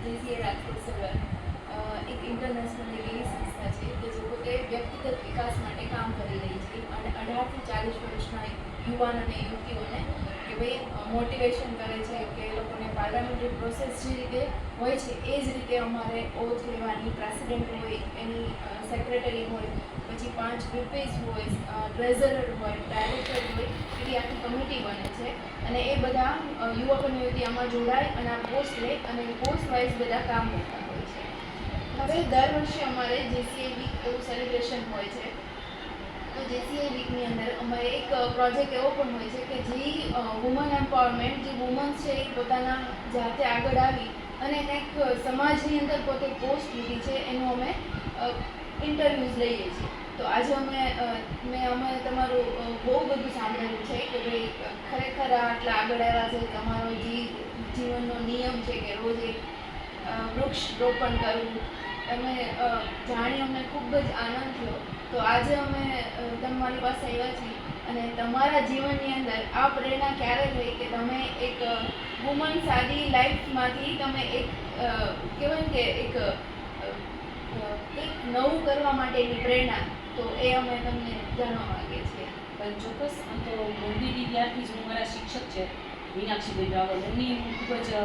જેસીએ Rajkot server એક international એક એવી સંસ્થા છે કે જે પોતે વ્યક્તિગત વિકાસ માટે કામ કરી રહી છે અને 18 થી 40 વર્ષના યુવાન અને યુવતીઓને કે ભાઈ મોટિવેશન કરે છે કે એ લોકોને પાર્લામેન્ટરી પ્રોસેસ જે રીતે હોય છે એ જ રીતે અમારે ઓથ લેવાની, પ્રેસિડેન્ટ હોય, એની સેક્રેટરી હોય, પછી 5 વીપીસ હોય, ટ્રેઝરર હોય, ડાયરેક્ટર હોય, એવી આખી કમિટી બને છે અને એ બધા યુવક અને યુવતી આમાં જોડાય અને આ પોસ્ટ લે અને પોસ્ટ વાઇઝ બધા કામ કરતા હોય છે. હવે દર વર્ષે અમારે જેસીએ વીક એવું સેલિબ્રેશન હોય છે. તો જેસીએ વીકની અંદર અમારે એક પ્રોજેક્ટ એવો પણ હોય છે કે જે વુમન એમ્પાવરમેન્ટ, જે વુમન્સ છે એ પોતાના જાતે આગળ આવી અને કંઈક સમાજની અંદર પોતે પોસ્ટ લીધી છે એનું અમે ઇન્ટરવ્યૂઝ લઈએ છીએ. તો આજે અમે તમારું બહુ બધું સાંભળેલું છે કે ભાઈ ખરેખર આટલા આગળ આવ્યા છે, તમારો જે જીવનનો નિયમ છે કે રોજ એક વૃક્ષ રોપણ કરવું, અમે જાણી અમને ખૂબ જ આનંદ થયો. તો આજે અમે તમારી પાસે આવ્યા છીએ અને તમારા જીવનની અંદર આ પ્રેરણા ક્યારે થઈ કે તમે એક વુમન સાદી લાઈફમાંથી તમે એક કહેવાય કે એક કંઈક નવું કરવા માટેની પ્રેરણા, તો એ અમે તમને જાણવા માંગીએ છીએ. પણ ચોક્કસ આમ તો મોરબીની ત્યારથી જ હું મારા શિક્ષક છે મીનાક્ષીબેન રાવલ, એમની ખૂબ જ